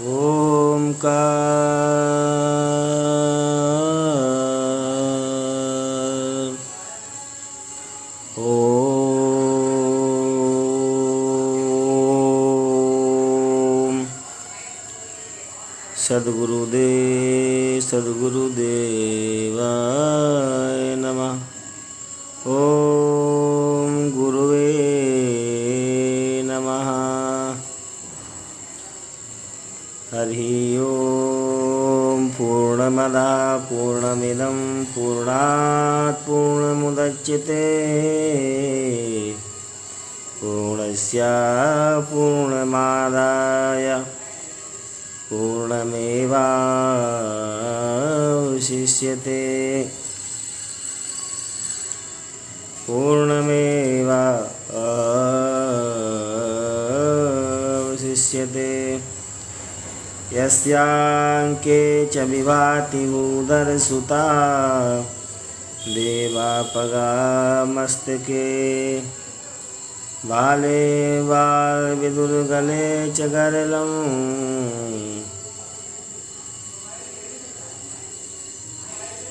ओंकार ओम। सद्गुरुदेवाय नमः। ओम गुरुवे नमः। हरि ओम। पूर्णमदा पूर्णमिदं पूर्णात् पूर्णमुदच्यते पूर्णस्य पूर्णमादाय पूर्णमेवावशिष्यते पूर्णमेवावशिष्यते। यस्यांके च विभाति उदरसुता देवापगा मस्तके बाले बालविदुर्गले च गरलम्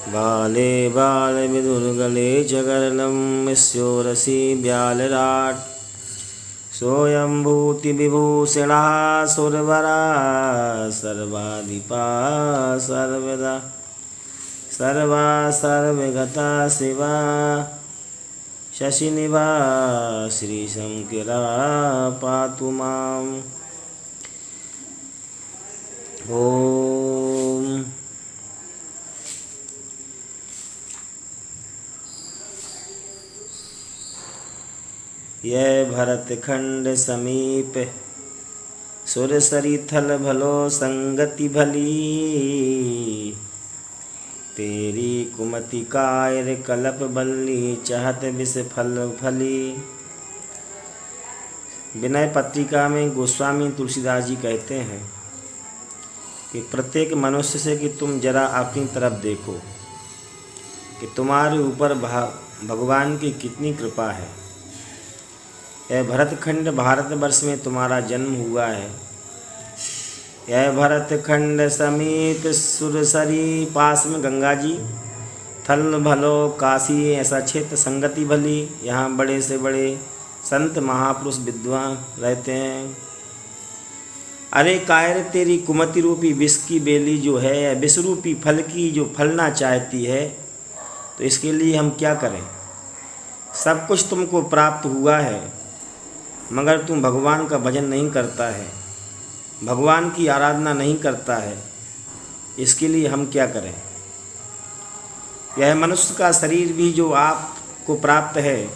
बाले बालविदुर्गले च गरलं स्योरसि ब्यालराट् सोऽयंभूतिविभूषणः सुरवरा सर्वाधिपा सर्वदा सर्वा सर्वगता शिवा शशिनिभा श्रीशंकरा पातु माम्। ओम। यह भरतखंड समीप सुरसरी थल भलो संगति भली तेरी कुमति कायर कलप बल्ली चाहत विष फल फली। विनय पत्रिका में गोस्वामी तुलसीदास जी कहते हैं कि प्रत्येक मनुष्य से कि तुम जरा अपनी तरफ देखो कि तुम्हारे ऊपर भगवान की कितनी कृपा है। यह भरतखंड भारतवर्ष में तुम्हारा जन्म हुआ है। यह भरतखंड समीप सुरसरी पास में गंगा जी थल भलो काशी ऐसा क्षेत्र संगति भली यहाँ बड़े से बड़े संत महापुरुष विद्वान रहते हैं। अरे कायर तेरी कुमति रूपी विष की बेली जो है विष रूपी फल की जो फलना चाहती है तो इसके लिए हम क्या करें। सब कुछ तुमको प्राप्त हुआ है मगर तुम भगवान का भजन नहीं करता है भगवान की आराधना नहीं करता है। इसके लिए हम क्या करें। यह मनुष्य का शरीर भी जो आपको प्राप्त है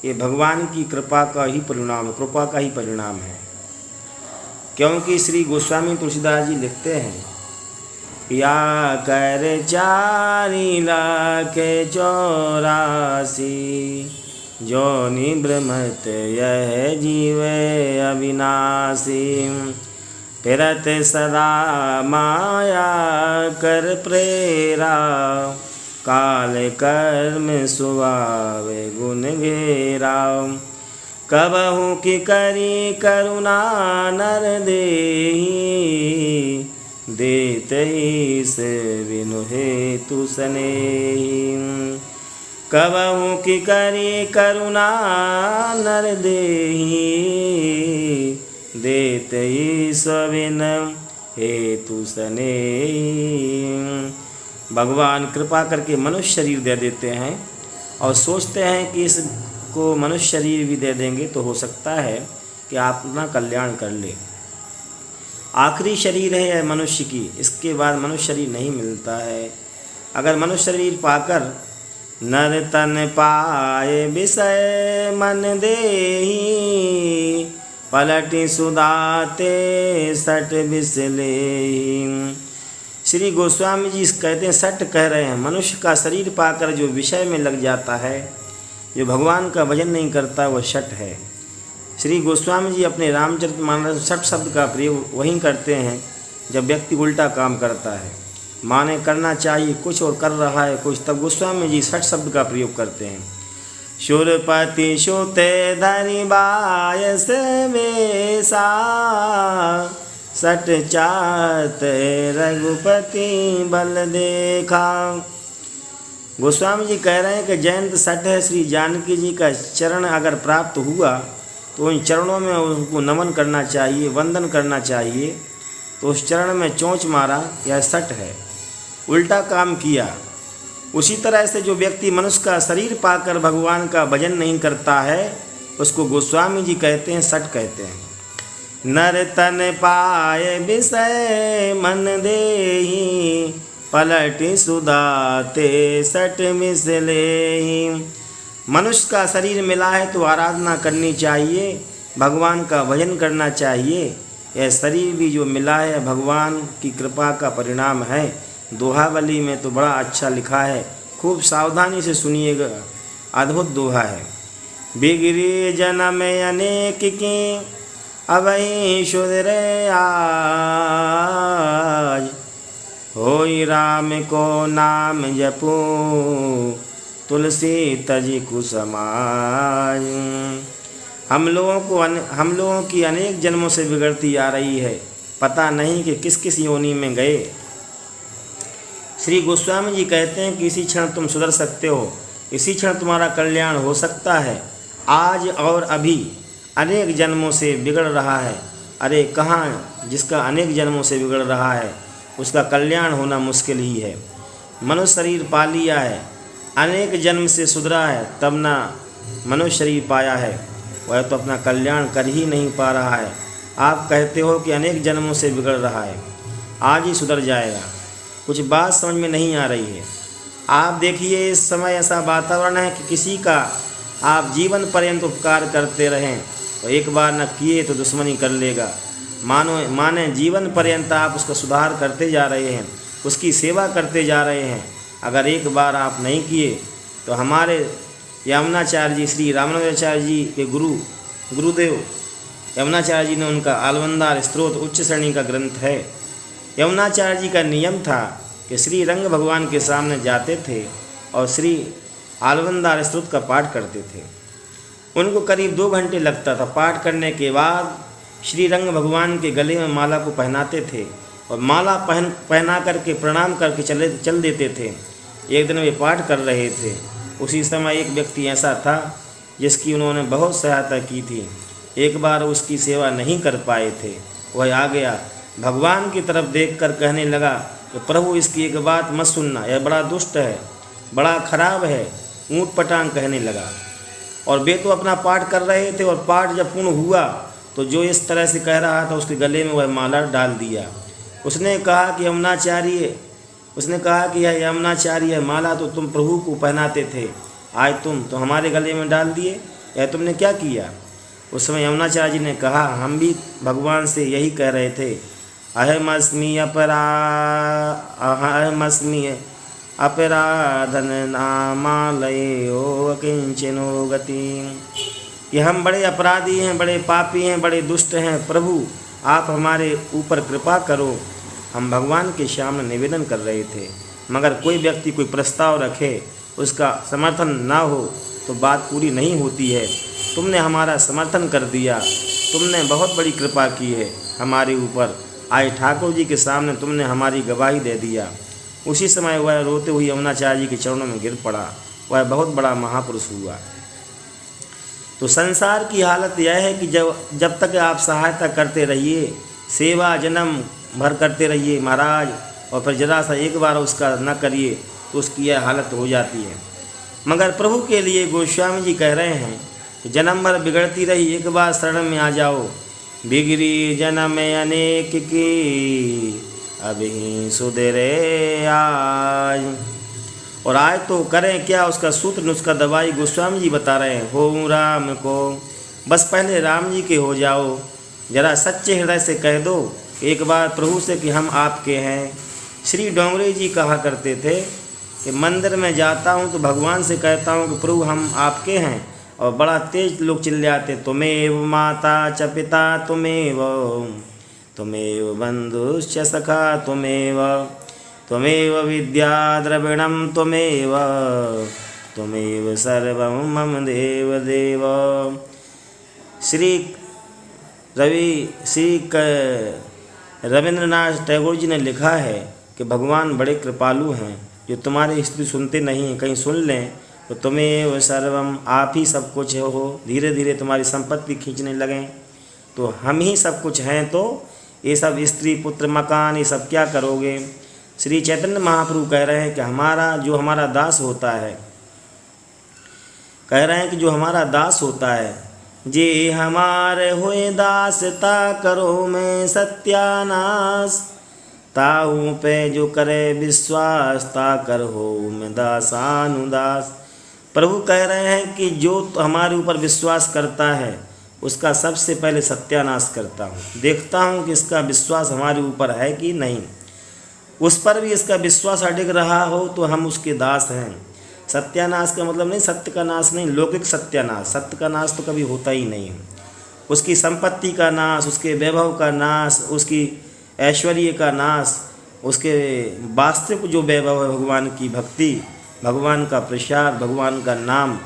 ये भगवान की कृपा का ही परिणाम है। क्योंकि श्री गोस्वामी तुलसीदास जी लिखते हैं या कर 4,84,000 जोनि ब्रह्मत यह जीव अविनाशी फिरत सदा माया कर प्रेरा काल कर्म सुभावे गुण घेरा कबहु की करी करुणा नर देहि देते से बिनु हेतु स्नेहि कबहु की करी करुणा नर देहि देते सविन हेतु स्नेहि। भगवान कृपा करके मनुष्य शरीर दे देते हैं और सोचते हैं कि इसको मनुष्य शरीर भी दे देंगे तो हो सकता है कि आप अपना कल्याण कर ले। आखिरी शरीर है यह मनुष्य की, इसके बाद मनुष्य शरीर नहीं मिलता है। अगर मनुष्य शरीर पाकर नर तन पाए विषय मन देहि पलटि सुदाते सट बिसलेहि। श्री गोस्वामी जी कहते हैं सट कह रहे हैं मनुष्य का शरीर पाकर जो विषय में लग जाता है जो भगवान का भजन नहीं करता वह शट है। श्री गोस्वामी जी अपने रामचरितमानस शट शब्द का प्रयोग वहीं करते हैं जब व्यक्ति उल्टा काम करता है, माने करना चाहिए कुछ और कर रहा है कुछ, तब गोस्वामी जी शट शब्द का प्रयोग करते हैं। शूरपति सुते धनि बायस वेसा सट चात रघुपति बल देखा। गोस्वामी जी कह रहे हैं कि जयंत सट है, श्री जानकी जी का चरण अगर प्राप्त हुआ तो उन चरणों में उनको नमन करना चाहिए, वंदन करना चाहिए। तो उस चरण में चोंच मारा, यह सट है, उल्टा काम किया। उसी तरह से जो व्यक्ति मनुष्य का शरीर पाकर भगवान का भजन नहीं करता है, उसको गोस्वामी जी कहते हैं सट कहते हैं। नर तन पाए विषय मन देहि, पलटि सुधाते सट मिसलेहि। मनुष्य का शरीर मिला है तो आराधना करनी चाहिए, भगवान का भजन करना चाहिए। यह शरीर भी जो मिला है भगवान की कृपा का परिणाम है। दोहावली में तो बड़ा अच्छा लिखा है, खूब सावधानी से सुनिएगा, अद्भुत दोहा है। बिगड़ी जन्म अनेक की अवहि शुद्र आज, होई राम को नाम जपू तुलसी तजी कुसमाज। हम लोगों की अनेक जन्मों से बिगड़ती आ रही है, पता नहीं कि किस किस योनि में गए। श्री गोस्वामी जी कहते हैं कि इसी क्षण तुम सुधर सकते हो, इसी क्षण तुम्हारा कल्याण हो सकता है। आज और अभी अनेक जन्मों से बिगड़ रहा है। अरे कहाँ, जिसका अनेक जन्मों से बिगड़ रहा है उसका कल्याण होना मुश्किल ही है। मनुष्य शरीर पा लिया है, अनेक जन्म से सुधरा है, तब ना मनुष्य शरीर पाया है, वह तो अपना कल्याण कर ही नहीं पा रहा है। आप कहते हो कि अनेक जन्मों से बिगड़ रहा है, आज ही सुधर जाएगा। कुछ बात समझ में नहीं आ रही है। आप देखिए, इस समय ऐसा वातावरण है कि किसी का आप जीवन पर्यंत उपकार करते रहें तो एक बार न किए तो दुश्मनी कर लेगा। माने जीवन पर्यंत आप उसका सुधार करते जा रहे हैं, उसकी सेवा करते जा रहे हैं। अगर एक बार आप नहीं किए तो हमारे यमुनाचार्य जी, श्री रामानुजाचार्य जी के गुरुदेव यमुनाचार्य जी ने उनका आलवंदार स्तोत्र उच्च श्रेणी का ग्रंथ है। यमुनाचार्य जी का नियम था कि श्री रंग भगवान के सामने जाते थे और श्री आलवंदार स्तोत्र का पाठ करते थे। उनको करीब 2 घंटे लगता था। पाठ करने के बाद श्री रंग भगवान के गले में माला को पहनाते थे और माला पहना करके प्रणाम करके चल देते थे। एक दिन वे पाठ कर रहे थे, उसी समय एक व्यक्ति ऐसा था जिसकी उन्होंने बहुत सहायता की थी। एक बार उसकी सेवा नहीं कर पाए थे, वह आ गया, भगवान की तरफ देखकर कहने लगा कि प्रभु इसकी एक बात मत सुनना, यह बड़ा दुष्ट है, बड़ा खराब है, ऊँट पटांग कहने लगा। और वे तो अपना पाठ कर रहे थे और पाठ जब पूर्ण हुआ तो जो इस तरह से कह रहा था उसके गले में वह माला डाल दिया। उसने कहा कि यह यमुनाचार्य माला तो तुम प्रभु को पहनाते थे, आज तुम तो हमारे गले में डाल दिए, यह तुमने क्या किया? उस समय यमुनाचार्य जी ने कहा, हम भी भगवान से यही कह रहे थे, अहमस्मि अपराधन नामालयो किंचनो गति, कि हम बड़े अपराधी हैं, बड़े पापी हैं, बड़े दुष्ट हैं, प्रभु आप हमारे ऊपर कृपा करो। हम भगवान के सामने निवेदन कर रहे थे, मगर कोई व्यक्ति कोई प्रस्ताव रखे, उसका समर्थन ना हो तो बात पूरी नहीं होती है। तुमने हमारा समर्थन कर दिया, तुमने बहुत बड़ी कृपा की है हमारे ऊपर। आज ठाकुर जी के सामने तुमने हमारी गवाही दे दिया। उसी समय वह रोते हुए यमुनाचार्य जी के चरणों में गिर पड़ा। वह बहुत बड़ा महापुरुष हुआ। तो संसार की हालत यह है कि जब तक आप सहायता करते रहिए, सेवा जन्म भर करते रहिए महाराज, और फिर जरा सा एक बार उसका न करिए तो उसकी यह हालत हो जाती है। मगर प्रभु के लिए गोस्वामी जी कह रहे हैं कि जन्म भर बिगड़ती रही, एक बार शरण में आ जाओ। बिगड़ी जन्म अनेक की अभी सुधरे आज। और आज तो करें क्या, उसका सूत्र नुस्खा दवाई गोस्वामी जी बता रहे हैं। हो राम को, बस पहले राम जी के हो जाओ। जरा सच्चे हृदय से कह दो एक बार प्रभु से कि हम आपके हैं। श्री डोंगरे जी कहा करते थे कि मंदिर में जाता हूँ तो भगवान से कहता हूँ कि प्रभु हम आपके हैं, और बड़ा तेज लोग चिल्लाते, तुम्हें माता च पिता तुम्हें बंधुश्च सखा तुम्हें विद्या द्रविणम तुम्हें सर्वं मम देव देव। रविंद्रनाथ टैगोर जी ने लिखा है कि भगवान बड़े कृपालु हैं, जो तुम्हारी स्तुति सुनते नहीं हैं, कहीं सुन लें तो तुम्हें सर्वम, आप ही सब कुछ हो, धीरे धीरे तुम्हारी संपत्ति खींचने लगें तो हम ही सब कुछ हैं, तो ये सब स्त्री पुत्र मकान ये सब क्या करोगे। श्री चैतन्य महाप्रभु कह रहे हैं कि हमारा दास होता है, कह रहे हैं कि जो हमारा दास होता है, जे हमारे हुए दास ता करो मैं सत्यानाश, ताऊ पे जो करे विश्वास ता कर हो मैं दासानुदास। प्रभु कह रहे हैं कि जो हमारे ऊपर विश्वास करता है उसका सबसे पहले सत्यानाश करता हूँ, देखता हूँ कि इसका विश्वास हमारे ऊपर है कि नहीं। उस पर भी इसका विश्वास अडिग रहा हो तो हम उसके दास हैं। सत्यानाश का मतलब नहीं सत्य का नाश नहीं, लौकिक सत्यानाश, सत्य का नाश तो कभी होता ही नहीं है। उसकी संपत्ति का नाश, उसके वैभव का नाश, उसकी ऐश्वर्य का नाश, उसके वास्तविक जो वैभव है भगवान की भक्ति, भगवान का प्रसाद, भगवान का नाम,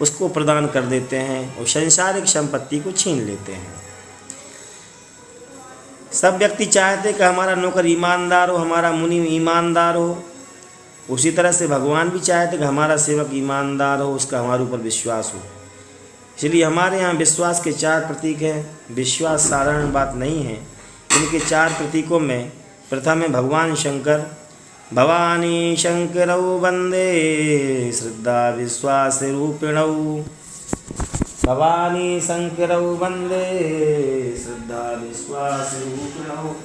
उसको प्रदान कर देते हैं और सांसारिक संपत्ति को छीन लेते हैं। सब व्यक्ति चाहते कि हमारा नौकर ईमानदार हो, हमारा मुनि ईमानदार हो। उसी तरह से भगवान भी चाहते कि हमारा सेवक ईमानदार हो, उसका हमारे ऊपर विश्वास हो। इसलिए हमारे यहाँ विश्वास के 4 प्रतीक हैं। विश्वास साधारण बात नहीं है। इनके 4 प्रतीकों में प्रथम है भगवान शंकर। भवानी शंकरौ वंदे श्रद्धा विश्वास रूपिणौ, भवानी शंकरौ वंदे श्रद्धा विश्वास रूपिणौ।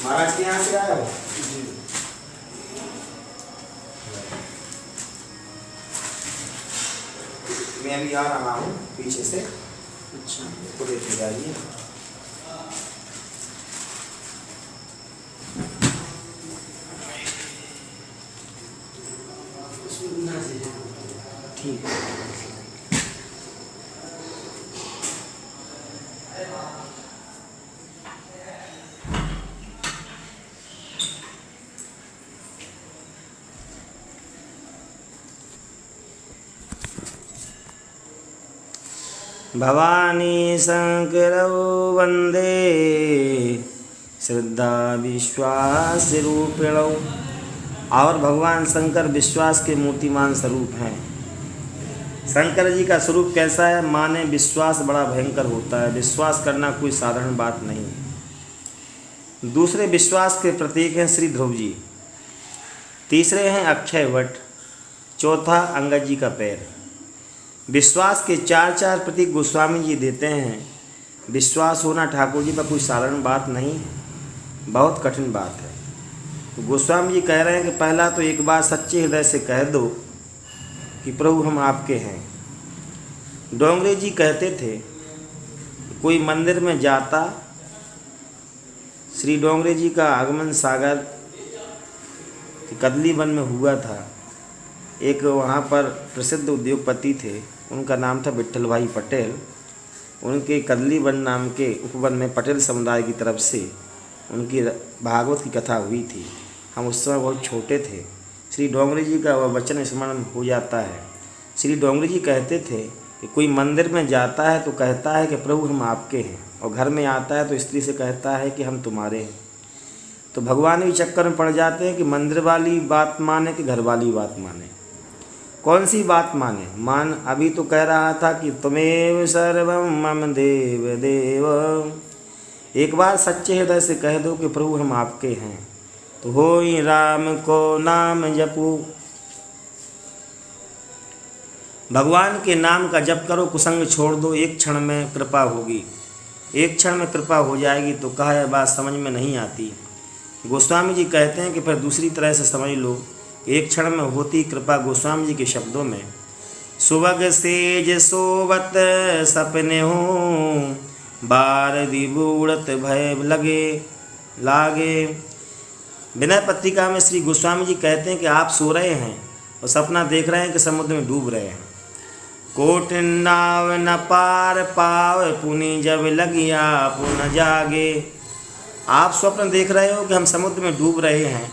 महाराज के यहाँ से आए हो? मैं भी आ रहा हूँ पीछे से। अच्छा, इसको लेते जाइए। ठीक है। भवानी शंकरौ वंदे श्रद्धा विश्वास रूपिणौ। और भगवान शंकर विश्वास के मूर्तिमान स्वरूप हैं। शंकर जी का स्वरूप कैसा है? माने विश्वास बड़ा भयंकर होता है। विश्वास करना कोई साधारण बात नहीं है। दूसरे विश्वास के प्रतीक हैं श्री ध्रुव जी। तीसरे हैं अक्षय वट। चौथा अंगद जी का पैर। विश्वास के 4 प्रतीक गोस्वामी जी देते हैं। विश्वास होना ठाकुर जी पर कोई साधारण बात नहीं है, बहुत कठिन बात है। तो गोस्वामी जी कह रहे हैं कि पहला तो एक बार सच्चे हृदय से कह दो कि प्रभु हम आपके हैं। डोंगरे जी कहते थे कोई मंदिर में जाता, श्री डोंगरे जी का आगमन सागर कदली वन में हुआ था। एक वहाँ पर प्रसिद्ध उद्योगपति थे, उनका नाम था विट्ठल भाई पटेल। उनके कदली वन नाम के उपवन में पटेल समुदाय की तरफ से उनकी भागवत की कथा हुई थी। हम उस समय बहुत छोटे थे। श्री डोंगरे जी का वह वचन स्मरण हो जाता है। श्री डोंगरे जी कहते थे कि कोई मंदिर में जाता है तो कहता है कि प्रभु हम आपके हैं, और घर में आता है तो स्त्री से कहता है कि हम तुम्हारे हैं। तो भगवान भी चक्कर में पड़ जाते हैं कि मंदिर वाली बात माने कि घर वाली बात माने, कौन सी बात माने। अभी तो कह रहा था कि तुमेव सर्वम मम देव देव। एक बार सच्चे हृदय से कह दो कि प्रभु हम आपके हैं, तो होई राम को नाम जपू। भगवान के नाम का जप करो, कुसंग छोड़ दो, एक क्षण में कृपा होगी। एक क्षण में कृपा हो जाएगी। तो कहा यह बात समझ में नहीं आती। गोस्वामी जी कहते हैं कि फिर दूसरी तरह से समझ लो, एक क्षण में होती कृपा। गोस्वामी जी के शब्दों में सुबग सेज सोवत सपने हो, बार दिबूड़त भय लागे। विनय पत्रिका में श्री गोस्वामी जी कहते हैं कि आप सो रहे हैं और सपना देख रहे हैं कि समुद्र में डूब रहे हैं। कोट नाव न पार पाव, पुनि जब लगिया पुन जागे। आप स्वप्न देख रहे हो कि हम समुद्र में डूब रहे हैं,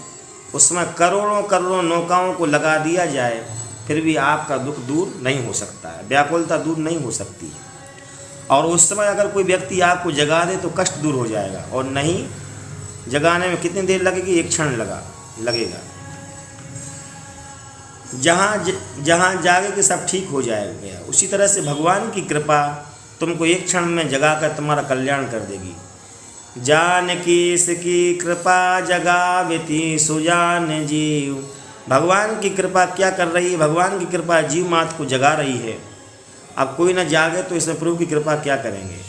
उसमें करोड़ों करोड़ों नौकाओं को लगा दिया जाए, फिर भी आपका दुख दूर नहीं हो सकता है, व्याकुलता दूर नहीं हो सकती है। और उस समय अगर कोई व्यक्ति आपको जगा दे तो कष्ट दूर हो जाएगा, और नहीं जगाने में कितनी देर लगेगी, एक क्षण लगेगा। जहाँ जागे कि सब ठीक हो जाएगा। उसी तरह से भगवान की कृपा तुमको एक क्षण में जगाकर तुम्हारा कल्याण कर देगी। जानकी इसकी कृपा जगावती सुजान जीव। भगवान की कृपा क्या कर रही है? भगवान की कृपा जीव मात्र को जगा रही है। अब कोई न जागे तो इसमें प्रभु की कृपा क्या करेंगे।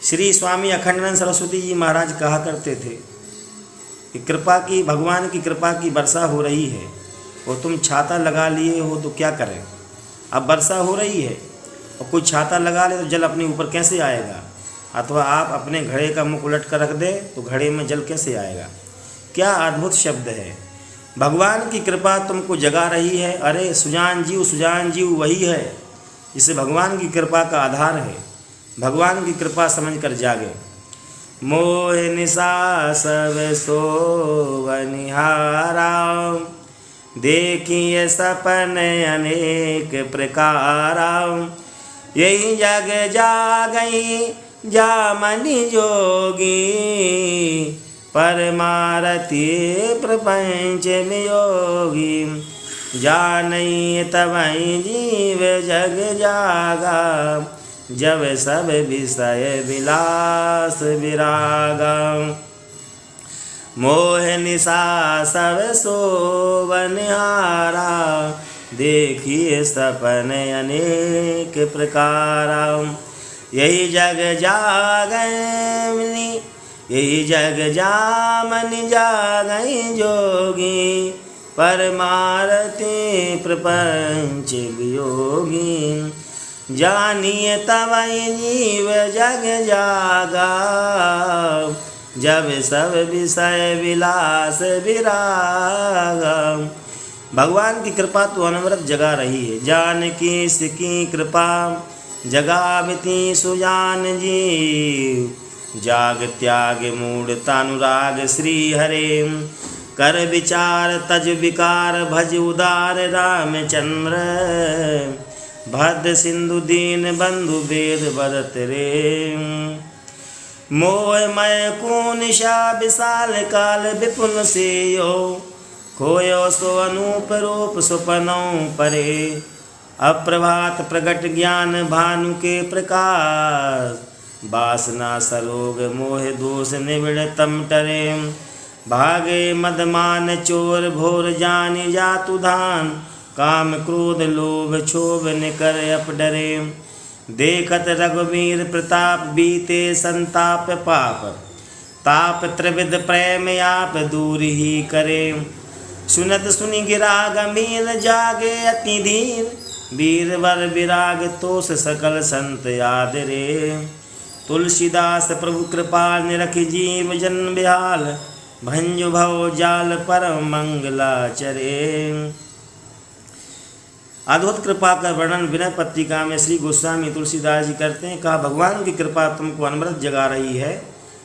श्री स्वामी अखंडानंद सरस्वती जी महाराज कहा करते थे कि कृपा की, भगवान की कृपा की वर्षा हो रही है और तुम छाता लगा लिए हो तो क्या करें। अब वर्षा हो रही है और कोई छाता लगा ले तो जल अपने ऊपर कैसे आएगा, अथवा आप अपने घड़े का मुख उलट कर रख दे तो घड़े में जल कैसे आएगा। क्या अद्भुत शब्द है। भगवान की कृपा तुमको जगा रही है। अरे सुजान जीव वही है जिसे भगवान की कृपा का आधार है। भगवान की कृपा समझकर जागे। मोह निशा सब सोवनिहारा, देखिए सपन अनेक प्रकारा। यही जग जागई जामनि जोगी, परमारती प्रपंच में योगी। जानई तवई जीव जग जागा, जब सब विषय विलास विरागा। मोह निशा सब सोवनिहारा, देखिए सपन अनेक प्रकारा। यही जग जागनी, यही जग जामनि जागई जोगी, परमारती प्रपंच वियोगी। जानिए तवई जीव जग जागा, जब सब विषय विलास विरागा। भगवान की कृपा तो अनवरत जगा रही है। जानकी इसकी कृपा जगावती सुजान जीव। जाग त्याग मूढ़तानुराग श्री हरे, कर विचार तज विकार भज उदार रामचंद्र। भद्र सिंधु दीन बंधु वेद बरत रे। मोह मय को निशा विशाल काल विपुल सेयो, खोयो सो अनूप रूप सुपनों परे। अप्रभात प्रगट ज्ञान भानु के प्रकाश, वासना सरोग मोह दोष निबिड़ तम टरे। भागे मदमान चोर भोर जानि जातु धान, काम क्रोध लोभ क्षोभ निकर अप डरे। देखत रघुवीर प्रताप बीते संताप पाप, ताप त्रिविध प्रेम आप दूर ही करे। सुनत सुनि गिरा गंभीर जागे अति धीर, वीरवर विराग तोष सकल संत याद रे। तुलसीदास प्रभु कृपा निरख जीव जन बिहाल, भंजु भव जाल परम मंगलाचरे। अद्भुत कृपा का वर्णन विनय पत्रिका में श्री गोस्वामी तुलसीदास जी करते हैं। कहा भगवान की कृपा तुमको अनवरत जगा रही है।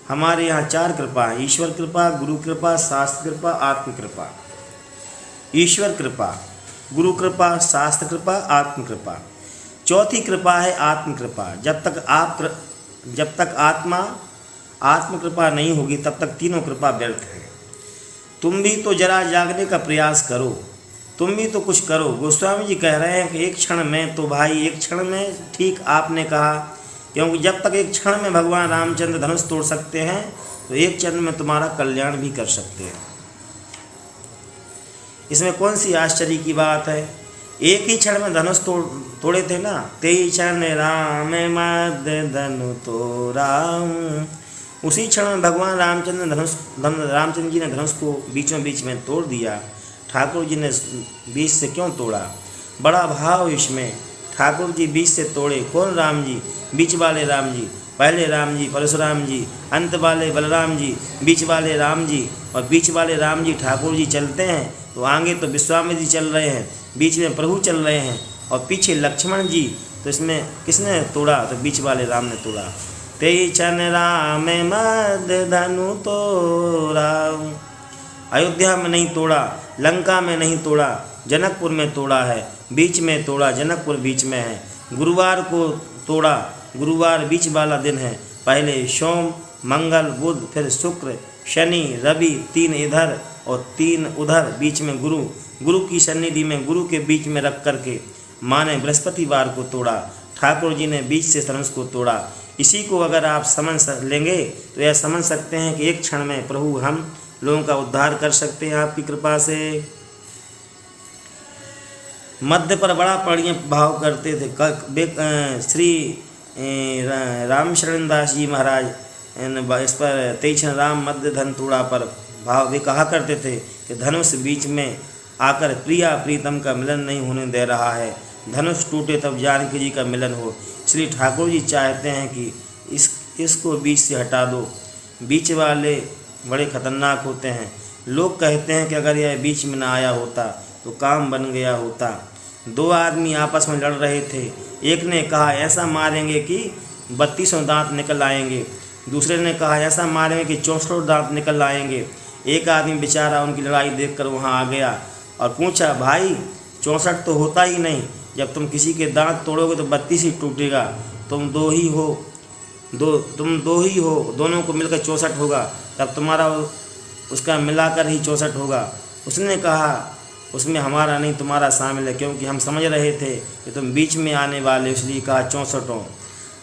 हमारे यहाँ 4 कृपा है, ईश्वर कृपा, गुरु कृपा, शास्त्र कृपा, आत्म कृपा। ईश्वर कृपा, गुरु कृपा, शास्त्र कृपा, आत्म कृपा। चौथी कृपा है आत्म कृपा। जब तक आत्म कृपा नहीं होगी तब तक तीनों कृपा व्यर्थ है। तुम भी तो जरा जागने का प्रयास करो, तुम भी तो कुछ करो। गोस्वामी जी कह रहे हैं कि एक क्षण में, तो भाई एक क्षण में ठीक आपने कहा, क्योंकि जब तक एक क्षण में भगवान रामचंद्र धनुष तोड़ सकते हैं तो एक क्षण में तुम्हारा कल्याण भी कर सकते हैं। इसमें कौन सी आश्चर्य की बात है। एक ही क्षण में धनुष तोड़े थे ना। तेई क्षण राम मद धनु तोड़ा। उसी क्षण में भगवान रामचंद्र जी ने धनुष को बीचों बीच में तोड़ दिया। ठाकुर जी ने बीच से क्यों तोड़ा? बड़ा भाव इसमें। ठाकुर जी बीच से तोड़े। कौन राम जी? बीच वाले राम जी। पहले राम जी परशुराम जी, अंत वाले बलराम जी, बीच वाले राम जी। और बीच वाले राम जी ठाकुर जी चलते हैं तो आगे तो विश्वामित्र जी चल रहे हैं, बीच में प्रभु चल रहे हैं और पीछे लक्ष्मण जी। तो इसमें किसने तोड़ा? तो बीच वाले राम ने तोड़ा। ते छन राम मद धनु तोड़ा। अयोध्या में नहीं तोड़ा, लंका में नहीं तोड़ा, जनकपुर में तोड़ा है, बीच में तोड़ा, जनकपुर बीच में है। गुरुवार को तोड़ा, गुरुवार बीच वाला दिन है। पहले सोम, मंगल, बुध, फिर शुक्र, शनि, रवि, 3 इधर और 3 उधर, बीच में गुरु। गुरु की सन्निधि में गुरु के बीच में रख करके माँ ने बृहस्पतिवार को तोड़ा, ठाकुर जी ने बीच से धनुष को तोड़ा। इसी को अगर आप समझ लेंगे तो यह समझ सकते हैं कि एक क्षण में प्रभु हम लोगों का उद्धार कर सकते हैं आपकी कृपा से। मध्य पर बड़ा प्रणीय भाव करते थे श्री रामशरण दास जी महाराज। इस पर तेईछन राम मध्य धन तोड़ा पर भाव वे कहा करते थे कि धनुष बीच में आकर प्रिया प्रीतम का मिलन नहीं होने दे रहा है, धनुष टूटे तब जानकी जी का मिलन हो। इसलिए ठाकुर जी चाहते हैं कि इसको बीच से हटा दो। बीच वाले बड़े खतरनाक होते हैं। लोग कहते हैं कि अगर यह बीच में ना आया होता तो काम बन गया होता। 2 आदमी आपस में लड़ रहे थे। एक ने कहा ऐसा मारेंगे कि 32 दांत निकल आएंगे, दूसरे ने कहा ऐसा मारेंगे कि 64 दांत निकल आएंगे। एक आदमी बेचारा उनकी लड़ाई देखकर वहां आ गया और पूछा, भाई 64 तो होता ही नहीं, जब तुम किसी के दांत तोड़ोगे तो 32 ही टूटेगा। तुम दो ही हो, दोनों को मिलकर 64 होगा, तब तुम्हारा उसका मिलाकर ही 64 होगा। उसने कहा उसमें हमारा नहीं तुम्हारा शामिल है, क्योंकि हम समझ रहे थे कि तुम बीच में आने वाले, इसलिए कहा 64।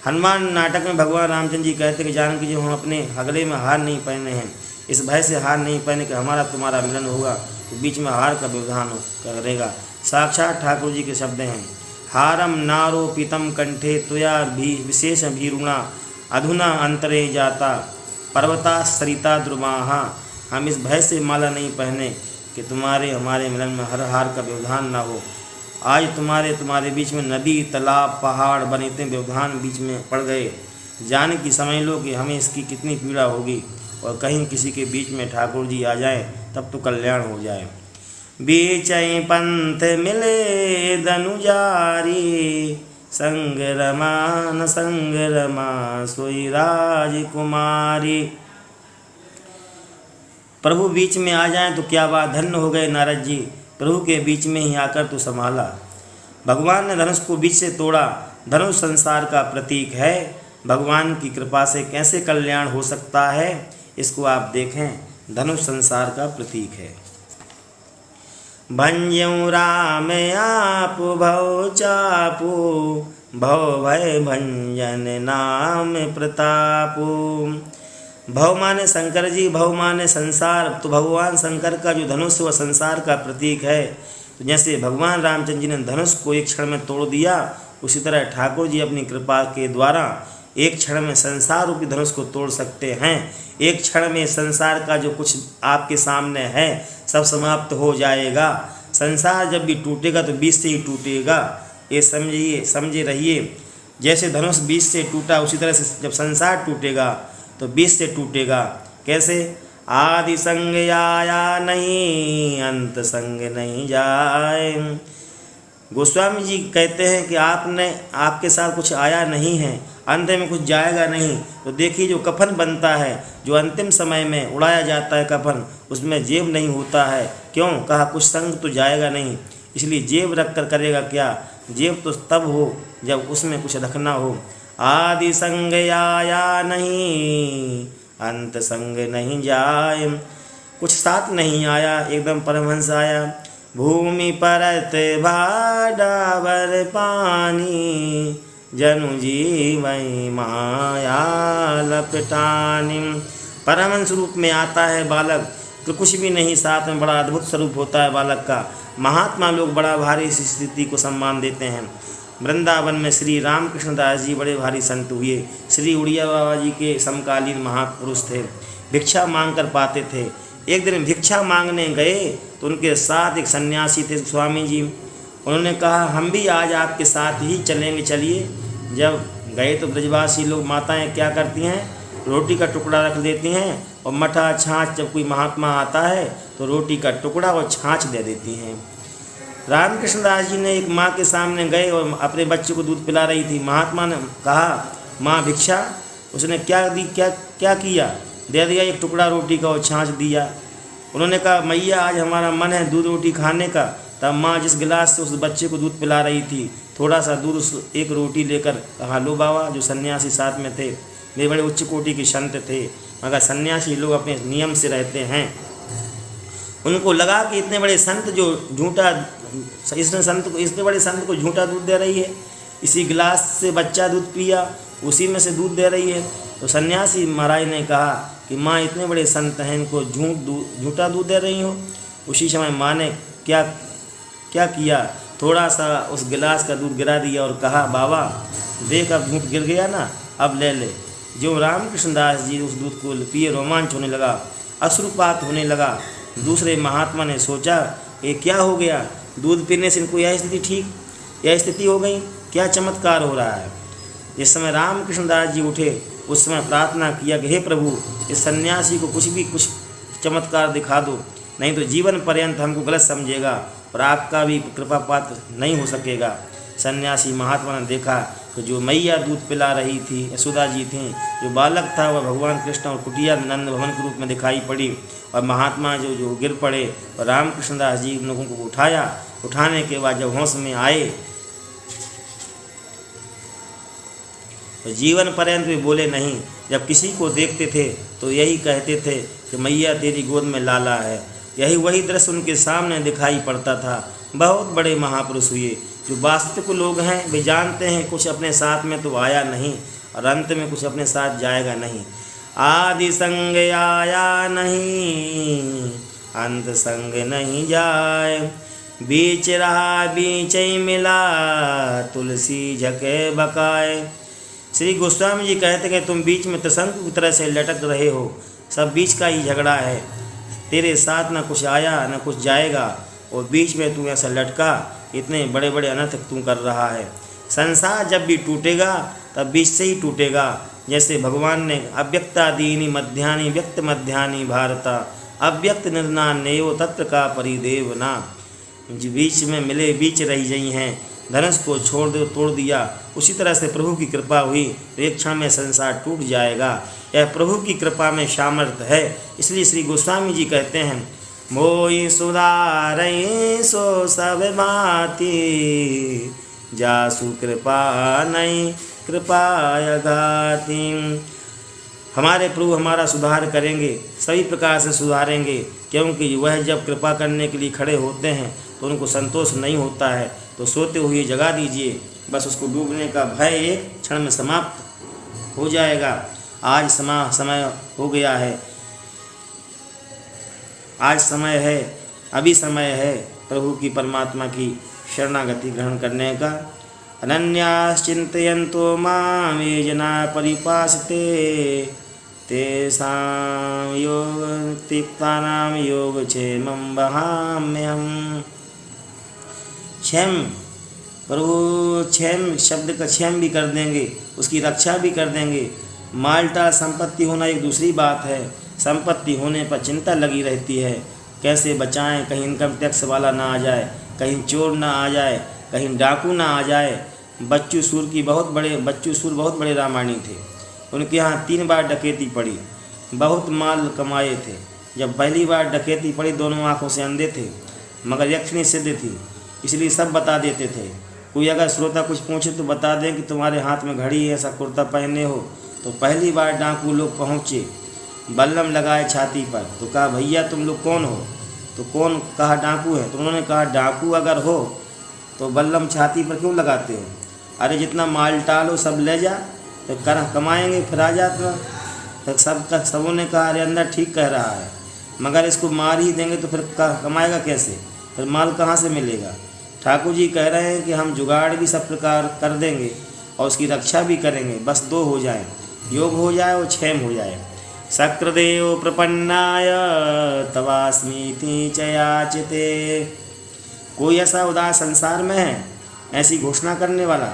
हनुमान नाटक में भगवान रामचंद्र जी कहते कि जानकी जी हम अपने हगले में हार नहीं पहने हैं, इस भय से हार नहीं पहने कि हमारा तुम्हारा मिलन होगा तो बीच में हार का व्यवधान करेगा। साक्षात ठाकुर जी के शब्द हैं, हारम नारोपितम कंठे तुया भी विशेष भीरुणा अधुना अंतरे जाता पर्वता सरिता द्रुमाहा। हम इस भय से माला नहीं पहने कि तुम्हारे हमारे मिलन में हर हार का व्यवधान ना हो। आज तुम्हारे बीच में नदी, तालाब, पहाड़ बने थे, व्यवधान बीच में पड़ गए। जाने की समझ लो कि हमें इसकी कितनी पीड़ा होगी, और कहीं किसी के बीच में ठाकुर जी आ जाएं तब तो कल्याण हो जाए। बीच पंथ मिले दनुजारी, संग रमा न संग रमा सोई राजकुमारी। प्रभु बीच में आ जाएं तो क्या बात, धन्य हो गए नारद जी, प्रभु के बीच में ही आकर तो संभाला। भगवान ने धनुष को बीच से तोड़ा। धनुष संसार का प्रतीक है। भगवान की कृपा से कैसे कल्याण हो सकता है, इसको आप देखें। धनुष संसार का प्रतीक है। भंज्यऊ राम आप भव चापू, भव भय भंजन नाम प्रतापू। भव माने शंकर जी, भव माने संसार। तो भगवान शंकर का जो धनुष वह संसार का प्रतीक है। तो जैसे भगवान रामचंद्र जी ने धनुष को एक क्षण में तोड़ दिया, उसी तरह ठाकुर जी अपनी कृपा के द्वारा एक क्षण में संसार रूपी धनुष को तोड़ सकते हैं। एक क्षण में संसार का जो कुछ आपके सामने है सब समाप्त हो जाएगा। संसार जब भी टूटेगा तो बीच से ही टूटेगा, ये समझे रहिए। जैसे धनुष बीच से टूटा, उसी तरह से जब संसार टूटेगा तो बीच से टूटेगा। कैसे? आदि संग आया नहीं, अंत संग नहीं जाए। गोस्वामी जी कहते हैं कि आपके साथ कुछ आया नहीं है, अंत में कुछ जाएगा नहीं। तो देखिए जो कफन बनता है, जो अंतिम समय में उड़ाया जाता है कफन, उसमें जेब नहीं होता है। क्यों? कहा कुछ संग तो जाएगा नहीं, इसलिए जेब रख कर करेगा क्या? जेब तो तब हो जब उसमें कुछ रखना हो। आदि संग आया नहीं, अंत संग नहीं जाए। कुछ साथ नहीं आया, एकदम परमहंस आया। भूमि परत भाडावर पानी, जनु जीवई माया लपटानी। परमहंस रूप में आता है बालक, तो कुछ भी नहीं, साथ में बड़ा अद्भुत स्वरूप होता है बालक का। महात्मा लोग बड़ा भारी इस स्थिति को सम्मान देते हैं। वृंदावन में श्री रामकृष्ण दास जी बड़े भारी संत हुए। श्री उड़िया बाबा जी के समकालीन महापुरुष थे, भिक्षा मांग कर पाते थे। एक दिन भिक्षा मांगने गए तो उनके साथ एक सन्यासी थे, स्वामी जी। उन्होंने कहा हम भी आज आपके साथ ही चलेंगे, चलिए। जब गए तो ब्रजवासी लोग, माताएं क्या करती हैं, रोटी का टुकड़ा रख देती हैं और मठा छाछ, जब कोई महात्मा आता है तो रोटी का टुकड़ा और छाछ दे देती हैं। रामकृष्ण दास जी ने एक माँ के सामने गए और अपने बच्चे को दूध पिला रही थी। महात्मा ने कहा माँ भिक्षा, उसने क्या किया, दे दिया एक टुकड़ा रोटी का और छाछ दिया। उन्होंने कहा मैया आज हमारा मन है दूध रोटी खाने का। तब माँ जिस गिलास से उस बच्चे को दूध पिला रही थी, थोड़ा सा दूध उस एक रोटी लेकर कहा लो बाबा। जो सन्यासी साथ में थे वे बड़े उच्च कोटि के संत थे, मगर सन्यासी लोग अपने नियम से रहते हैं। उनको लगा कि इतने बड़े संत जो झूठा इतने बड़े संत को झूठा दूध दे रही है, इसी गिलास से बच्चा दूध पिया उसी में से दूध दे रही है। तो सन्यासी महाराज ने कहा कि माँ इतने बड़े संत हैं, इनको झूठा दूध दे रही हो। उसी समय माँ ने क्या किया, थोड़ा सा उस गिलास का दूध गिरा दिया और कहा बाबा देख अब झूठ गिर गया ना, अब ले ले। जो रामकृष्ण दास जी उस दूध को पिए रोमांच होने लगा, अश्रुपात होने लगा। दूसरे महात्मा ने सोचा ये क्या हो गया, दूध पीने से इनको यह स्थिति हो गई, क्या चमत्कार हो रहा है। इस समय रामकृष्ण दास जी उठे, उस समय प्रार्थना किया कि हे प्रभु इस सन्यासी को कुछ चमत्कार दिखा दो, नहीं तो जीवन पर्यंत हमको गलत समझेगा और आपका भी कृपा पात्र नहीं हो सकेगा। सन्यासी महात्मा ने देखा कि जो मैया दूध पिला रही थी यशोदा जी थी, जो बालक था वह भगवान कृष्ण और कुटिया नंद भवन के रूप में दिखाई पड़ी। और महात्मा जो गिर पड़े और रामकृष्ण दास जी लोगों को उठाया। उठाने के बाद जब होश में आए तो जीवन पर्यंत भी बोले नहीं। जब किसी को देखते थे तो यही कहते थे कि मैया तेरी गोद में लाला है। यही वही दृश्य उनके सामने दिखाई पड़ता था। बहुत बड़े महापुरुष हुए। जो वास्तविक लोग हैं वे जानते हैं कुछ अपने साथ में तो आया नहीं और अंत में कुछ अपने साथ जाएगा नहीं। आदि संग आया नहीं, अंत संग नहीं जाए। बीच रहा बीच ही मिला, तुलसी झके बकाए। श्री गोस्वामी जी कहते कि तुम बीच में त्रिशंकु की तरह से लटक रहे हो, सब बीच का ही झगड़ा है। तेरे साथ न कुछ आया न कुछ जाएगा और बीच में तू ऐसा लटका, इतने बड़े बड़े अनर्थ तू कर रहा है। संसार जब भी टूटेगा तब बीच से ही टूटेगा। जैसे भगवान ने अव्यक्तादीनि मध्यानि व्यक्त मध्यानि भारता अव्यक्त निर्नान्यो तत्र का परिदेव ना। जो बीच में मिले बीच रही गई हैं, धनुष को तोड़ दिया। उसी तरह से प्रभु की कृपा हुई तो एक क्षण में संसार टूट जाएगा। यह प्रभु की कृपा में सामर्थ्य है। इसलिए श्री गोस्वामी जी कहते हैं मोई सुधारई सो सब भांति, जासु कृपा नहीं कृपाय घाति। हमारे प्रभु हमारा सुधार करेंगे, सभी प्रकार से सुधारेंगे, क्योंकि वह जब कृपा करने के लिए खड़े होते हैं तो उनको संतोष नहीं होता है। तो सोते हुए जगा दीजिए, बस उसको डूबने का भय एक क्षण में समाप्त हो जाएगा। आज समय हो गया है, आज समय है, अभी समय है प्रभु की परमात्मा की शरणागति ग्रहण करने का। अनन्याश्चिन्तयन्तो मां ये जना परिपासते, तेषां योगतिक्तानां योगक्षेमं वहाम्यहम्। क्षेम, प्रभु क्षेम शब्द का क्षेम भी कर देंगे, उसकी रक्षा भी कर देंगे। मालटाल संपत्ति होना एक दूसरी बात है। संपत्ति होने पर चिंता लगी रहती है, कैसे बचाएं, कहीं इनकम टैक्स वाला ना आ जाए, कहीं चोर ना आ जाए, कहीं डाकू ना आ जाए। बच्चू सूर बहुत बड़े रामायणी थे। उनके यहाँ 3 बार डकैती पड़ी, बहुत माल कमाए थे। जब पहली बार डकैती पड़ी दोनों आँखों से अंधे थे, मगर यक्षिणी सिद्ध थी, इसलिए सब बता देते थे। कोई अगर श्रोता कुछ पूछे तो बता दें कि तुम्हारे हाथ में घड़ी है, ऐसा कुर्ता पहने हो। तो पहली बार डाकू लोग पहुँचे, बल्लम लगाए छाती पर, तो कहा भैया तुम लोग कौन हो? तो कौन कहा डाकू है। तो उन्होंने कहा डाकू अगर हो तो बल्लम छाती पर क्यों लगाते हो? अरे जितना माल टालो सब ले जा, तो कमाएंगे फिर आ जाता। तो सबों ने कहा अरे अंदर ठीक कह रहा है, मगर इसको मार ही देंगे तो फिर कमाएगा कैसे, फिर माल कहाँ से मिलेगा। ठाकुर जी कह रहे हैं कि हम जुगाड़ भी सब प्रकार कर देंगे और उसकी रक्षा भी करेंगे, बस 2 हो जाए, योग हो जाए और क्षेम हो जाए। शक्रदेव प्रपन्नाय तवास्मीति च याचते। कोई ऐसा उदार संसार में है ऐसी घोषणा करने वाला?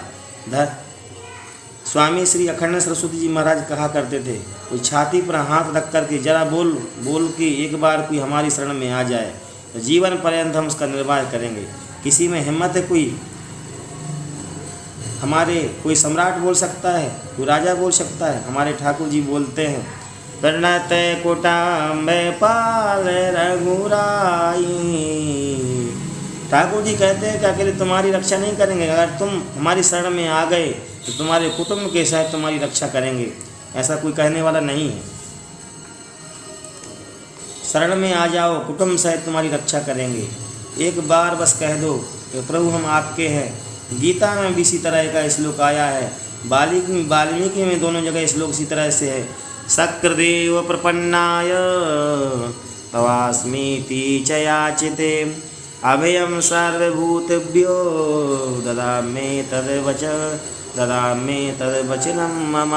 स्वामी श्री अखंड सरस्वती जी महाराज कहा करते थे, कोई छाती पर हाथ रख कर के जरा बोल के एक बार कोई हमारी शरण में आ जाए तो जीवन पर्यंत हम उसका निर्वाह करेंगे। किसी में हिम्मत है कोई? हमारे कोई सम्राट बोल सकता है, कोई राजा बोल सकता है? हमारे ठाकुर जी बोलते हैं, प्रणत कुटुम्ब पाल रघुराई। ठाकुर जी कहते हैं कि अकेले तुम्हारी रक्षा नहीं करेंगे, अगर तुम हमारी शरण में आ गए तो तुम्हारे कुटुंब के साथ तुम्हारी रक्षा करेंगे। ऐसा कोई कहने वाला नहीं है। शरण में आ जाओ, कुटुंब सहित तुम्हारी रक्षा करेंगे। एक बार बस कह दो कि प्रभु हम आपके हैं। गीता में भी इसी तरह का श्लोक आया है, वाल्मीकि में दोनों जगह श्लोक इसी तरह से है। सक्रदेव प्रपन्नाय तवास्मीति च याचिते अभयं सर्वभूतेभ्यो ददामे तद्वचनं मम।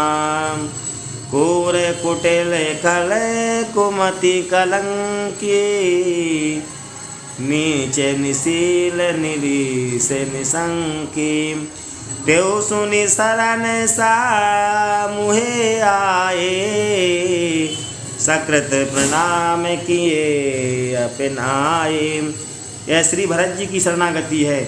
कुटिल खल कुमति कलंकी नीचे निशील निरीश निशंकी। देव सुनि शरण सा मुहे आए सकृत प्रणाम किए अपनाए। यह श्री भरत जी की शरणागति है।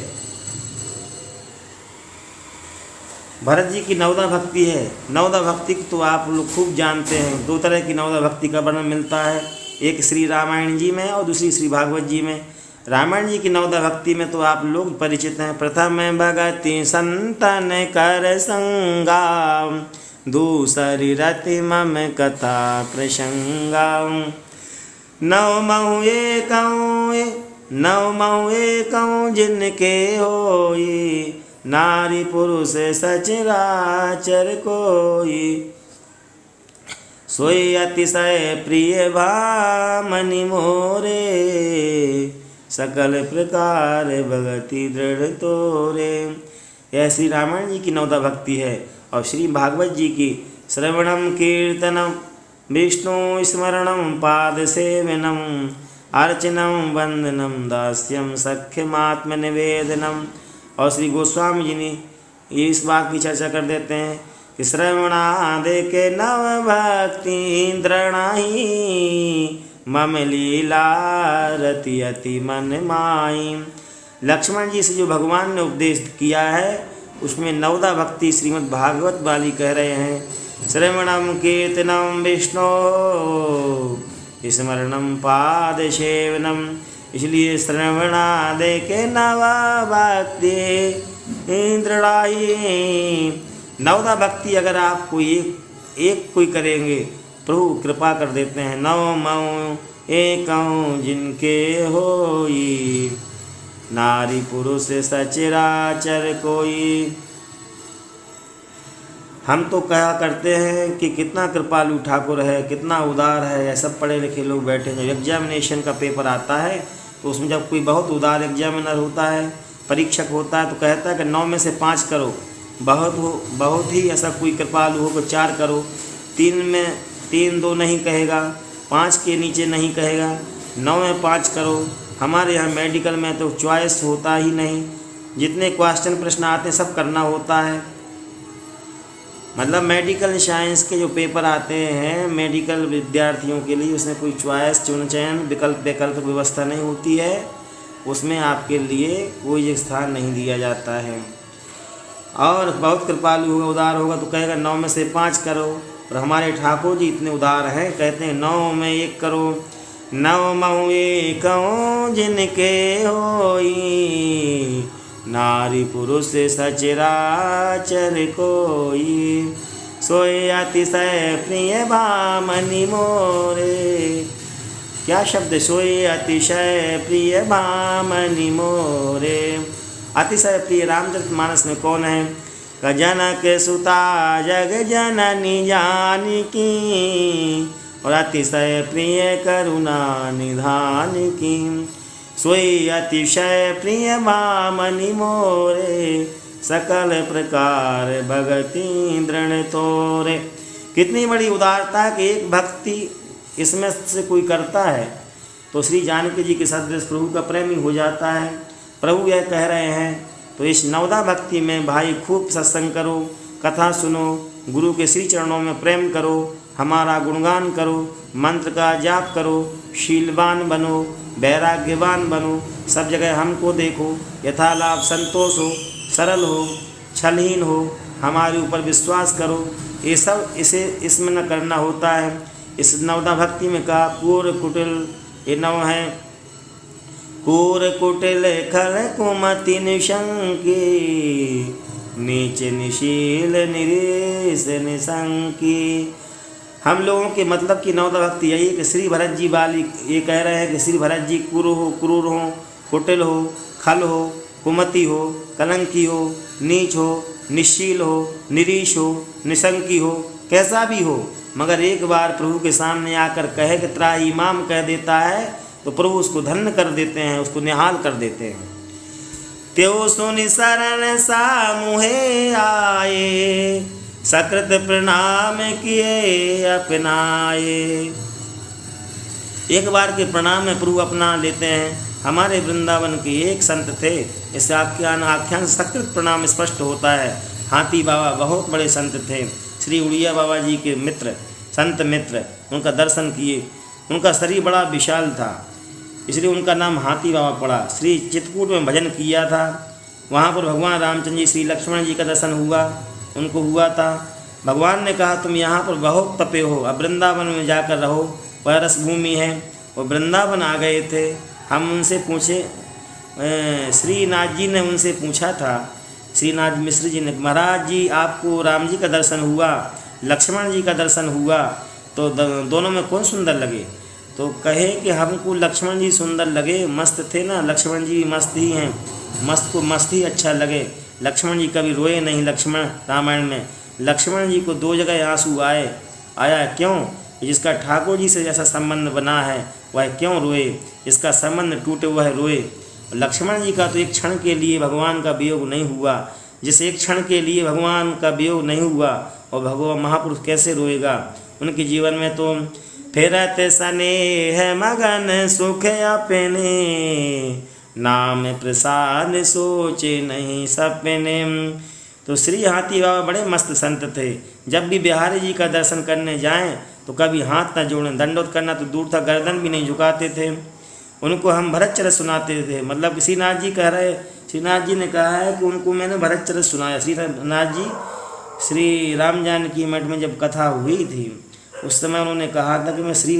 भरत जी की नवदा भक्ति है। नवदा भक्ति तो आप लोग खूब जानते हैं। दो तरह की नवदा भक्ति का वर्णन मिलता है, एक श्री रामायण जी में और दूसरी श्री भागवत जी में। रामायण जी की नवदा भक्ति में तो आप लोग परिचित हैं। प्रथम भगति संतन कर संगा, दूसरी रति मम कथा प्रसंगा। नवमहु एकौ जिनके होई, नारी पुरुष सचराचर कोई। सोई अतिशय प्रिय भामनि मोरे, सकल प्रकार भगति दृढ़ तोरे। यह श्री रामायण जी की नवदा भक्ति है। और श्री भागवत जी की श्रवणम कीर्तनम विष्णु स्मरणम पाद सेवनम अर्चनम वंदनम दास्यम सख्यमात्म निवेदनम। और श्री गोस्वामी जी ने इस बात की चर्चा कर देते हैं कि श्रवणादे के नव भक्ति दृढ़ाई, मम लीला रति अति मन माई। लक्ष्मण जी से जो भगवान ने उपदेश किया है उसमें नवदा भक्ति श्रीमद् भागवत वाली कह रहे हैं। श्रवणम कीर्तनम विष्णु स्मरणम पाद सेवनम। इसलिए श्रवणादे के नवा भक्ति दृढ़ाई। नवदा भक्ति अगर आप कोई एक कोई करेंगे, प्रभु कृपा कर देते हैं। नवमहु एकौ जिनके होई, नारी पुरुष सचराचर कोई। हम तो कहा करते हैं कि कितना कृपालु ठाकुर है, कितना उदार है। यह सब पढ़े लिखे लोग बैठे हैं। एग्जामिनेशन का पेपर आता है तो उसमें जब कोई बहुत उदार एग्जामिनर होता है, परीक्षक होता है, तो कहता है कि 9 में से 5 करो। बहुत ही ऐसा कोई कृपालु हो तो 4 करो। 3 में 3 2 नहीं कहेगा, 5 के नीचे नहीं कहेगा, 9 में 5 करो। हमारे यहाँ मेडिकल में तो चॉइस होता ही नहीं। जितने क्वेश्चन प्रश्न आते हैं सब करना होता है। मतलब मेडिकल साइंस के जो पेपर आते हैं मेडिकल विद्यार्थियों के लिए, उसमें कोई चॉइस चयन विकल्प व्यवस्था नहीं होती है। उसमें आपके लिए कोई स्थान नहीं दिया जाता है। और बहुत कृपालु होगा, उदार होगा तो कहेगा 9 में से 5 करो। और हमारे ठाकुर जी इतने उदार हैं, कहते हैं 9 में 1 करो। नवमहु एकौ जिनके होई, नारी पुरुष सचराचर कोई। सोए अतिशय प्रिय भामनि मोरे। क्या शब्द, सोए अतिशय प्रिय भामनि मोरे। अतिशय प्रिय रामचरितमानस में कौन है? जनक सुता जग जननी जानकी, और अतिशय प्रिय करुणा निधान की। सोई अतिशय प्रिय भामनि मोरे, सकल प्रकार भगति दृढ़ तोरे। कितनी बड़ी उदारता है कि एक भक्ति इसमें से कोई करता है तो श्री जानकी जी के सदृश प्रभु का प्रेमी हो जाता है। प्रभु यह कह रहे हैं। तो इस नवदा भक्ति में भाई खूब सत्संग करो, कथा सुनो, गुरु के श्री चरणों में प्रेम करो, हमारा गुणगान करो, मंत्र का जाप करो, शीलवान बनो, वैराग्यवान बनो, सब जगह हमको देखो, यथालाभ संतोष हो, सरल हो, छलहीन हो, हमारे ऊपर विश्वास करो। ये सब इसे इसमें न करना होता है। इस नवदा भक्ति में कहा कूर कुटिल, ये नव है कूर कुटिल खल कुमति निशंकी, नीच निशील निरेश निशंकी। हम लोगों के मतलब की नवदा भक्ति यही है कि श्री भरत जी वाली ये कह रहे हैं कि श्री भरत जी क्रूर हो, कुटिल हो, खल हो, कुमति हो, कलंकी हो, नीच हो, निशील हो, निरीश हो, निशंकी हो, कैसा भी हो, मगर एक बार प्रभु के सामने आकर कहे कि त्राही इमाम कह देता है तो प्रभु उसको धन्य कर देते हैं, उसको निहाल कर देते हैं। त्यो सुनि शरण सामुहे आए, सकृत प्रणाम किए अपनाए। एक बार के प्रणाम में प्रभु अपना लेते हैं। हमारे वृंदावन के एक संत थे, इस आख्यान से सकृत प्रणाम स्पष्ट होता है। हाथी बाबा बहुत बड़े संत थे, श्री उड़िया बाबा जी के मित्र, संत मित्र, उनका दर्शन किए। उनका शरीर बड़ा विशाल था, इसलिए उनका नाम हाथी बाबा पड़ा। श्री चित्रकूट में भजन किया था, वहाँ पर भगवान रामचंद्र जी, श्री लक्ष्मण जी का दर्शन हुआ, उनको हुआ था। भगवान ने कहा तुम यहाँ पर बहुत तपे हो, अब वृंदावन में जाकर रहो, वह रस भूमि है। वो वृंदावन आ गए थे। हम उनसे पूछे, श्रीनाथ जी ने उनसे पूछा था, श्रीनाथ मिश्र जी ने, महाराज जी आपको राम जी का दर्शन हुआ, लक्ष्मण जी का दर्शन हुआ, तो दोनों में कौन सुंदर लगे? तो कहे कि हमको लक्ष्मण जी सुंदर लगे, मस्त थे ना, लक्ष्मण जी मस्त ही हैं, मस्त को मस्त ही अच्छा लगे। लक्ष्मण जी कभी रोए नहीं। लक्ष्मण रामायण में लक्ष्मण जी को 2 जगह आंसू आया क्यों? जिसका ठाकुर जी से जैसा संबंध बना है वह क्यों रोए, इसका संबंध टूटे हुआ है रोए। लक्ष्मण जी का तो एक क्षण के लिए भगवान का वियोग नहीं हुआ, जिस एक क्षण के लिए भगवान का वियोग नहीं हुआ और भगवान महापुरुष कैसे रोएगा? उनके जीवन में तो फिरत स्नेह मगन सुख अपने, नाम प्रसाद सोचे नहीं सपने। तो श्री हाथी बाबा बड़े मस्त संत थे। जब भी बिहारी जी का दर्शन करने जाएं तो कभी हाथ न जोड़ें, दंडोत करना तो दूर था, गर्दन भी नहीं झुकाते थे। उनको हम भरत चरित सुनाते थे। मतलब श्रीनाथ जी कह रहे, श्रीनाथ जी ने कहा है कि उनको मैंने भरत चरित सुनाया। श्रीनाथ जी श्री राम जानकी मठ में जब कथा हुई थी उस समय उन्होंने कहा था कि मैं श्री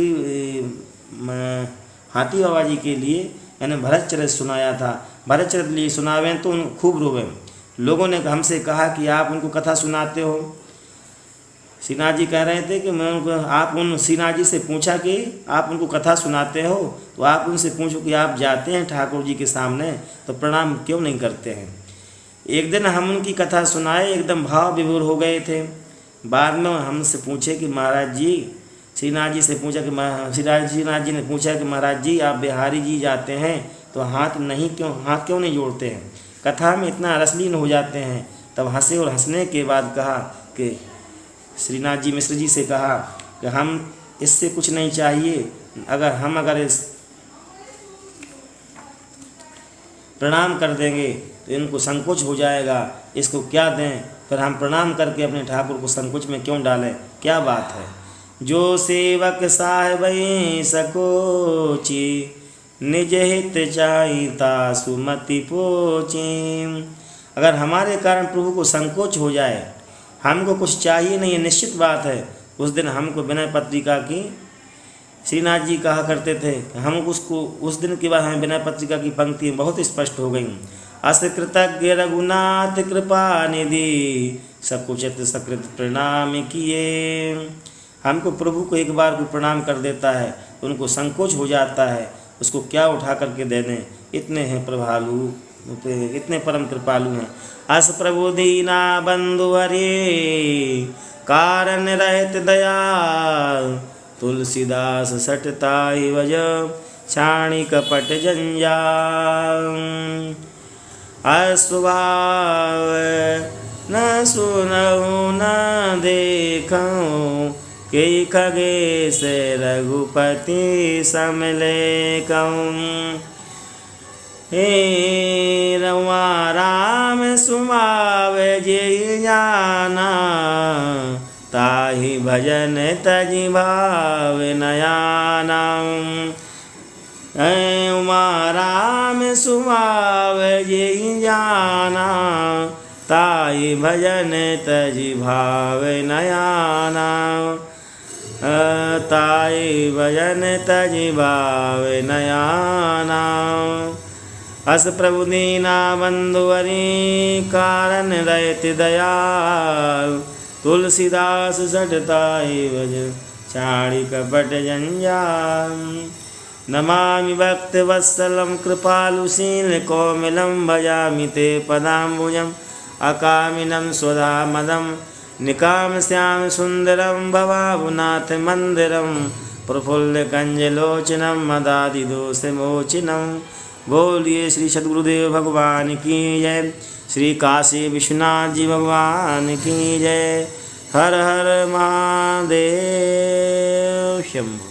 हाथी बाबा जी के लिए मैंने भरत चरित सुनाया था। भरत चरित लिए सुनावें तो उन खूब रोवें। लोगों ने हमसे कहा कि आप उनको कथा सुनाते हो। श्रीनाथ जी कह रहे थे कि मैं उनको, आप उन श्रीनाथ जी से पूछा कि आप उनको कथा सुनाते हो तो आप उनसे पूछो कि आप जाते हैं ठाकुर जी के सामने तो प्रणाम क्यों नहीं करते हैं। एक दिन हम उनकी कथा सुनाए, एकदम भाव विभोर हो गए थे। बाद में हमसे पूछे कि महाराज जी, श्रीनाथ जी से पूछा कि श्रीनाथ जी ने पूछा कि महाराज जी आप बिहारी जी जाते हैं तो हाथ क्यों नहीं जोड़ते हैं, कथा में इतना रसलीन हो जाते हैं। तब हंसे और हंसने के बाद कहा कि श्रीनाथ जी मिश्र जी से कहा कि हम इससे कुछ नहीं चाहिए, अगर इस प्रणाम कर देंगे तो इनको संकोच हो जाएगा, इसको क्या दें, फिर हम प्रणाम करके अपने ठाकुर को संकोच में क्यों डालें, क्या बात है। जो सेवक साहेब सकोची, निज हित चाहिता सुमति पोची। अगर हमारे कारण प्रभु को संकोच हो जाए, हमको कुछ चाहिए नहीं है, निश्चित बात है उस दिन हमको विनय पत्रिका की, श्रीनाथ जी कहा करते थे, हम उसको उस दिन के बाद हमें विनय पत्रिका की पंक्ति बहुत स्पष्ट हो गई। अस कृतज्ञ रघुनाथ कृपा निधि, सकुचित सकृत प्रणाम किए। हमको प्रभु को एक बार कोई प्रणाम कर देता है तो उनको संकोच हो जाता है, उसको क्या उठा करके दे दें। इतने हैं प्रभालु, इतने परम कृपालु हैं। अस प्रभु दीना बंधु हरे, कारण रहित दया, तुलसीदास सटताई वज, छाणी कपट जंजाल। अस्वभाव न सुनहु न देखऊँ, के खगेश रघुपति समलेकऊँ। हे रवा राम सुमावे जे जाना, ताहि भजन तजि भाव नयाना। उमा राम सुमावे जे जाना, ताई भजन तजि भाव नयाना ताई भजन तजि भाव नयाना अस प्रभु दीना बंधुवरी कारण रहति दयाल तुलसीदास सठताई भजन चाणि कपट जंजाल नमामि भक्ति वत्सलं कृपालुशील कोमिलं भजामि ते पदाम्बुजम् अकामिनं स्वधा मदं निकामस्याम सुंदरम भवाभुनाथ मंदिरम प्रफुल्ल कंजलोचनम मदादिदोष मोचनम। बोलिए श्री सद्गुरुदेव भगवान की जय। श्री काशी विश्वनाथ जी भगवान की जय। हर हर महादेव शंभु।